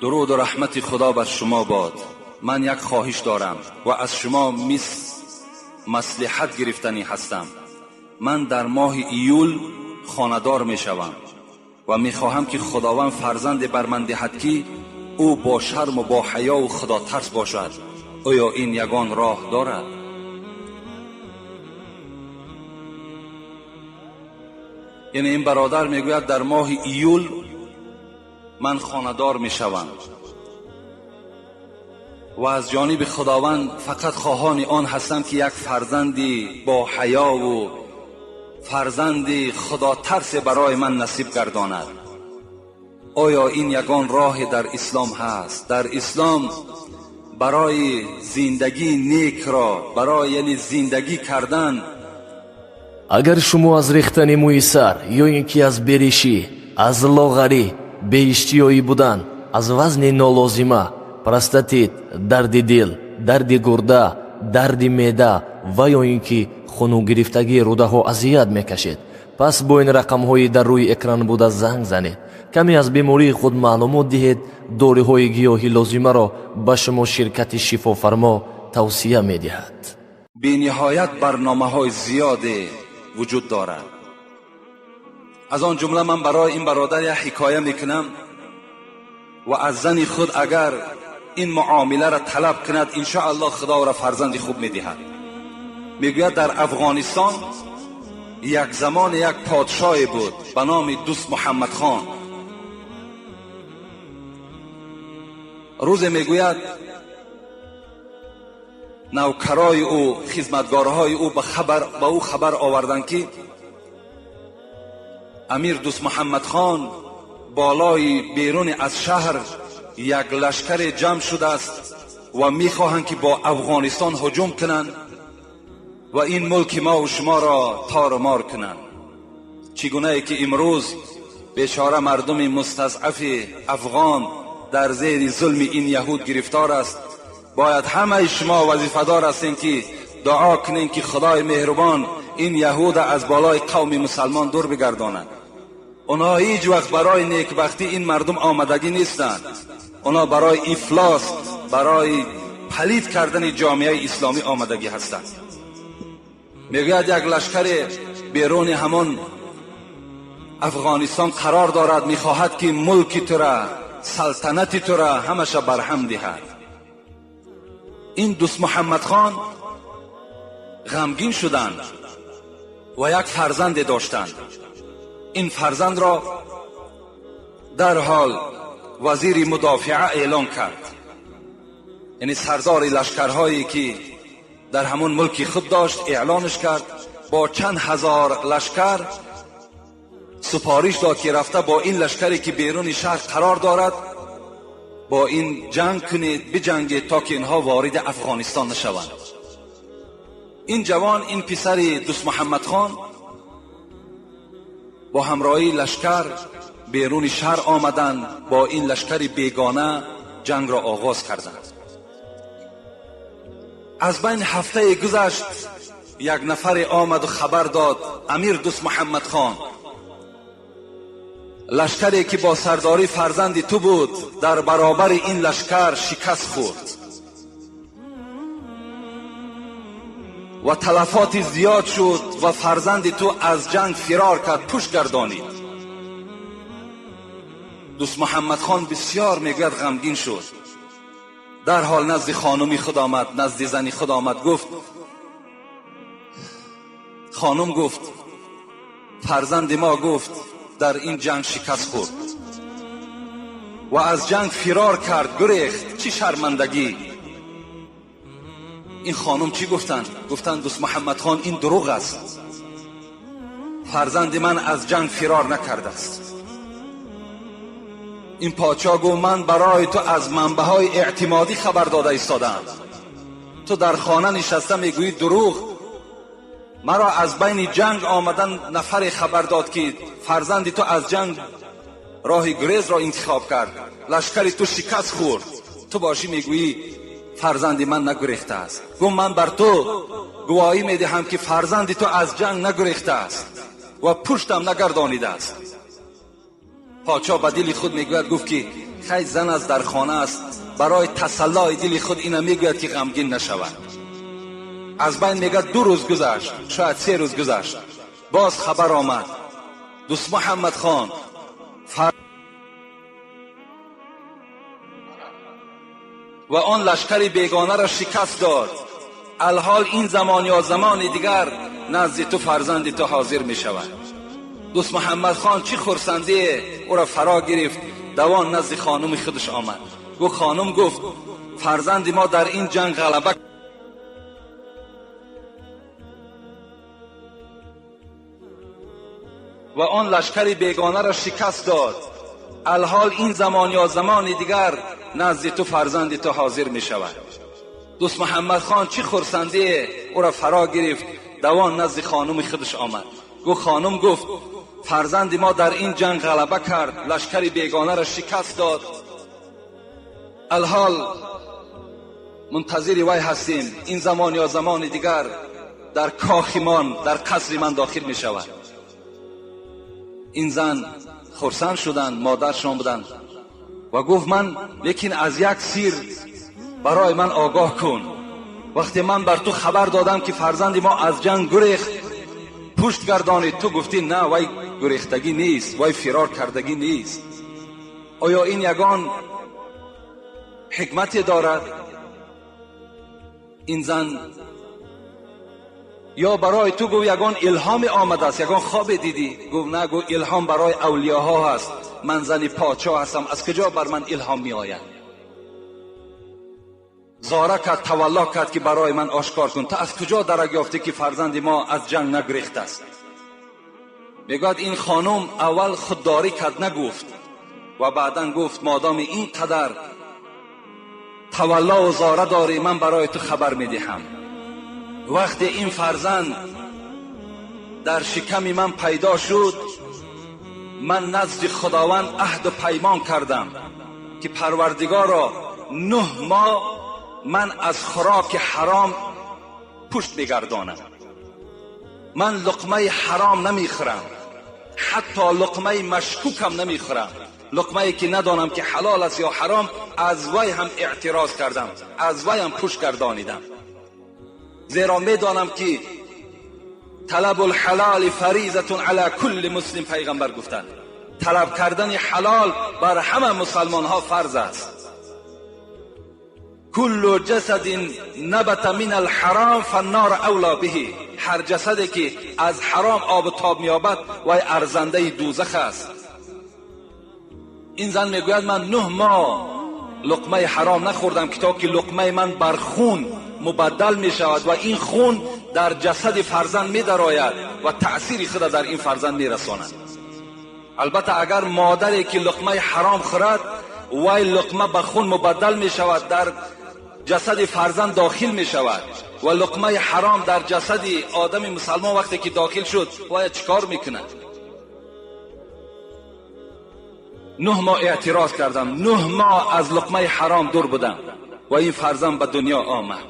درود و رحمت خدا بر شما باد. من یک خواهش دارم و از شما مصلحت گرفتنی هستم. من در ماه ایول خانه‌دار می شوم و می خواهم که خداوند فرزند بر من دهد که او با شرم و با حیا و خدا ترس باشد. آیا این یگان راه دارد؟ یعنی این برادر می گوید در ماه ایول من خانه‌دار می شوم و از جانب خداوند فقط خواهان آن هستم که یک فرزندی با حیا و فرزندی خدا ترس برای من نصیب گرداند. آیا این یگان راه در اسلام هست؟ در اسلام برای زندگی نیک را، برای یعنی زندگی کردن، اگر شما از ریختن موی سر یا اینکه از بریشی، از لاغری، بی‌اشتیایی بودن، از وزن نالازمه، پروستاتیت، درد دل، درد گرده، درد معده و یا اینکه خونو گرفتگی روده ها اذیت میکشید، پس با این رقم های در روی اکران بوده زنگ زنید. کمی از بیماری خود معلومات دهید. داروی های گیاهی لازمه را به شما شرکت شفافرما توصیه میدهد. بی نهایت برنامه های زیاده وجود دارد. از آن جمله من برای این برادر یک حکایه میکنم و از زن خود اگر این معامله را طلب کند انشاءالله خدا را فرزند خوب میدهد. میگوید در افغانستان یک زمان یک پادشاه بود به نام دوست محمد خان. روز میگوید نوکرای او، خدمتگارهای او به او خبر آوردند که امیر دوست محمد خان بالای بیرون از شهر یک لشکر جمع شده است و میخواهند که با افغانستان هجوم کنند و این ملک ما و شما را تار و مار کنند. چگونه ای که امروز بیچاره مردم مستضعف افغان در زیر ظلم این یهود گرفتار است. باید همه شما وظیفه‌دار هستین که دعا کنین که خدای مهربان این یهود از بالای قوم مسلمان دور بگرداند. اونا هیچ وقت برای نیکبختی این مردم آمدگی نیستند. اونا برای افلاس، برای پلید کردن جامعه اسلامی آمدگی هستند. میگوید یک لشکر بیرون همان افغانستان قرار دارد، میخواهد که ملک تو را، سلطنت تو را همش برهم دهد. این دوست محمد خان غمگین شدند و یک فرزند داشتند. این فرزند را در حال وزیر مدافعه اعلان کرد، یعنی سردار لشکرهایی که در همون ملک خود داشت اعلانش کرد. با چند هزار لشکر سپارش داد که رفته با این لشکری که بیرون شهر قرار دارد با این جنگ کنید، بجنگید تا که اینها وارد افغانستان نشوند. این جوان، این پسر دوست محمد خان با همراهی لشکر بیرون شهر آمدند، با این لشکر بیگانه جنگ را آغاز کردند. از بین هفته گذشت، یک نفر آمد و خبر داد امیر دوست محمد خان لشکری که با سرداری فرزند تو بود در برابر این لشکر شکست خورد و تلفات زیاد شد و فرزند تو از جنگ فرار کرد، پشت گردانید. دوست محمد خان بسیار میگوید غمگین شد. در حال نزد خانمی خود آمد، نزد زنی خود آمد. گفت خانم گفت فرزند ما گفت در این جنگ شکست خورد و از جنگ فرار کرد، گریخت. چی شرمندگی! این خانم چی گفتند؟ گفتند دوست محمد خان این دروغ است، فرزند من از جنگ فرار نکرده است. این پادشاه گفت من برای تو از منبع‌های اعتمادی خبر داده ایستادم، تو در خانه نشسته میگویی دروغ. مرا از بین جنگ آمدن نفر خبر داد که فرزند تو از جنگ راه گریز را انتخاب کرد، لشکر تو شکست خورد، تو باشی میگویی فرزند من نگریخته است. گفت من بر تو گواهی میدهم که فرزند تو از جنگ نگریخته است. و پشتم نگردانیده است. پادشاه به دل خود میگوید گفت که خیلی زن از در خانه است، برای تسلای دل خود اینا میگوید که غمگین نشود. از بین میگه 2 روز گذشت، شاید 3 روز گذشت، باز خبر آمد دوست محمد خان و آن لشکر بیگانه را شکست داد. الحال این زمان یا زمان دیگر نزد تو فرزند تو حاضر می شود. دوست محمد خان چی خرسندی او را فرا گرفت، دوان نزد خانم خودش آمد. گفت خانم گفت فرزند ما در این جنگ غلبه و آن لشکر بیگانه را شکست داد. الحال این زمان یا زمان دیگر نزد تو فرزند تو حاضر می شود. دوست محمد خان چی خرسندی او را فرا گرفت، دوان نزد خانم خودش آمد. گفت خانم گفت فرزند ما در این جنگ غلبه کرد، لشکر بیگانه را شکست داد. الحال منتظر وی هستیم، این زمان یا زمان دیگر در کاخمان در قصر من داخل می شود. این زن خرسند شدند، مادرشان بودند و گفت من لیکن از یک سیر برای من آگاه کن. وقتی من بر تو خبر دادم که فرزند ما از جنگ گریخت، پشت گردانید، تو گفتی نه وی گریختگی نیست، وی فرار کردگی نیست. آیا این یگان حکمتی دارد؟ این زن یا برای تو گفت یگان الهام آمده است، یگان خواب دیدی؟ گفت نه، گفت الهام برای اولیاها هست، من زن پادشاه هستم، از کجا بر من الهام می آید؟ زاره کرد، تولا کرد که برای من آشکار کن، تا از کجا درک یافته که فرزند ما از جنگ نگریخته است؟ میگوید این خانم اول خودداری کرد، نگفت و بعدا گفت مادام اینقدر تولا و زاره داری من برای تو خبر میدهم. وقتی این فرزند در شکم من پیدا شد، من نزد خداوند عهد و پیمان کردم که پروردگارا 9 ماه من از خوراک حرام پشت بگردانم. من لقمه حرام نمیخورم، حتی لقمه مشکوکم نمیخورم. لقمه که ندانم که حلال است یا حرام، از وی هم اعتراض کردم، از وی هم پشت گردانیدم. زیرا میدانم که طلب الحلال فریضه علی کل مسلم، پیغمبر گفتند طلب کردن حلال بر همه مسلمان ها فرض است. کل جسد نبت من الحرام فالنار اولا به، هر جسدی که از حرام آب و تاب میابد وای ارزنده دوزخ است. این زن میگوید من 9 ماه لقمه حرام نخوردم که تا که لقمه من بر خون مبدل می شود و این خون در جسد فرزند می درآید و تأثیر خود در این فرزند می رساند. البته اگر مادری که لقمه حرام خورد، وای لقمه به خون مبدل می شود، در جسد فرزند داخل می شود و لقمه حرام در جسد آدم مسلمان وقتی که داخل شد وای چیکار میکنه؟ 9 ماه اعتراض کردم، 9 ماه از لقمه حرام دور بودم و این فرزند به دنیا آمد.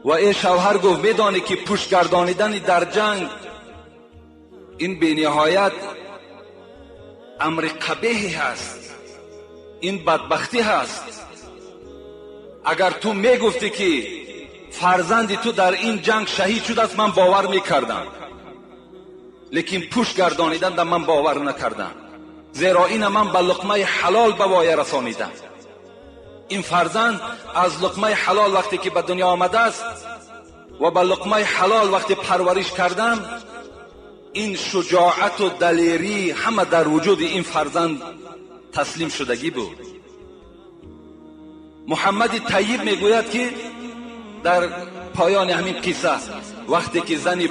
و این شوهر گفت میدانی که پشت گردانیدن در جنگ این بی نهایت امر قبیح هست، این بدبختی هست. اگر تو میگفتی که فرزند تو در این جنگ شهید شده است من باور میکردم، لیکن پشت گردانیدن در من باور نکردم، زیرا این من به لقمه حلال به وای رسانیدم. این فرزند از لقمه حلال وقتی که به دنیا آمده است و به لقمه حلال وقتی پرورش کردم، این شجاعت و دلیری همه در وجود این فرزند تسلیم شدگی بود. محمد طیب میگوید که در پایان همین قصه وقتی که زن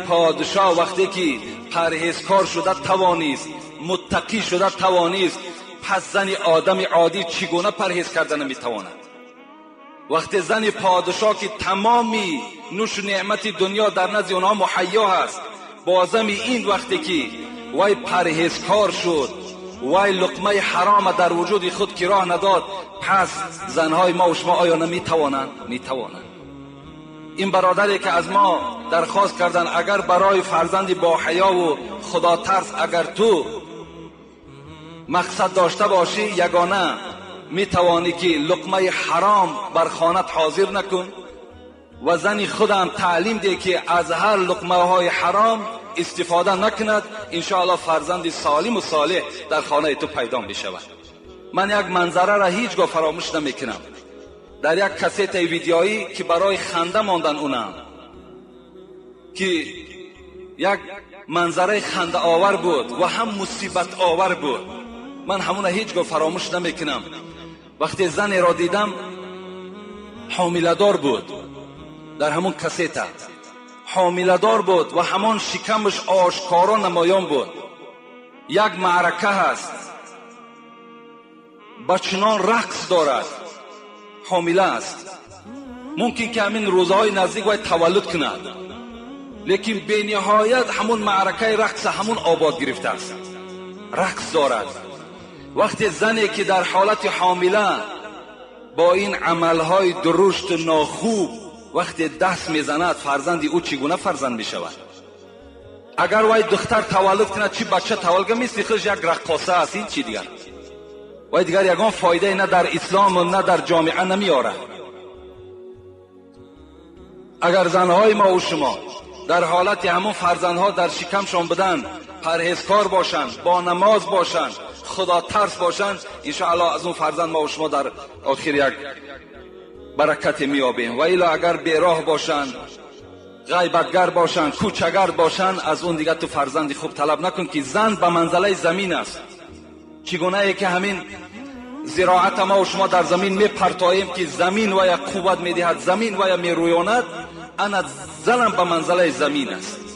پادشاه وقتی که پرهیزکار شده توانیست، متقی شده توانیست، پس زن آدم عادی چگونه پرهیز کردن نمیتواند؟ وقتی زن پادشاه که تمامی نوش و نعمت دنیا در نزد اونها مهیا هست، بازم این وقتی که وای پرهیزکار شد، وای لقمه حرام در وجود خود که راه نداد، پس زنهای ما و شما آیا نمیتوانند؟ میتوانند. این برادری که از ما درخواست کردن اگر برای فرزند با حیا و خدا ترس اگر تو مقصد داشته باشی، یگانه می توانی که لقمه حرام بر خانت حاضر نکن و زنی خودم تعلیم ده که از هر لقمه های حرام استفاده نکند. انشاءالله فرزند سالم و صالح در خانه تو پیدا می شود. من یک منظره را هیچگاه فراموش نمیکنم. در یک کست ویدیویی که برای خنده ماندن اونم، که یک منظره خنده آور بود و هم مصیبت آور بود، من همون هیچگاه فراموش نمیکنم. وقتی زنی را دیدم حامله‌دار بود، در همون کسیت حامله‌دار بود و همان شکمش آشکارا نمایان بود. یک معرکه هست، بچنان رقص دارد، حامله است، ممکن که همین روزهای نزدیک باید تولد کند، لیکن به نهایت همون معرکه رقص همون آباد گرفته است، رقص دارد. وقتی زنی که در حالت حامله با این عملهای درشت و ناخوب وقتی دست میزند، فرزندی او چگونه فرزند میشود؟ اگر وای دختر تولد کند، چی بچه تولد کنه، مثل خودش یک رقاصه است، این چی دیگر؟ وای دیگر یگان فایده نه در اسلام و نه در جامعه نمیاره. اگر زنهای ما و شما در حالت همون فرزندها در شکمشان بدن، پرهیزکار باشند، با نماز باشند، خدا ترس باشند، انشاءالله از اون فرزند ما و شما در آخر یک برکت میابیم. و الا اگر بیراه باشند، غیبتگر باشند، کوچگر باشند، از اون دیگه تو فرزندی خوب طلب نکن که زن به منزله زمین است. چگونه ای که همین زراعت ما و شما در زمین میپرتاییم که زمین و یا قوت میدهد، زمین و یا میرویاند، انا زنم به منزله زمین است.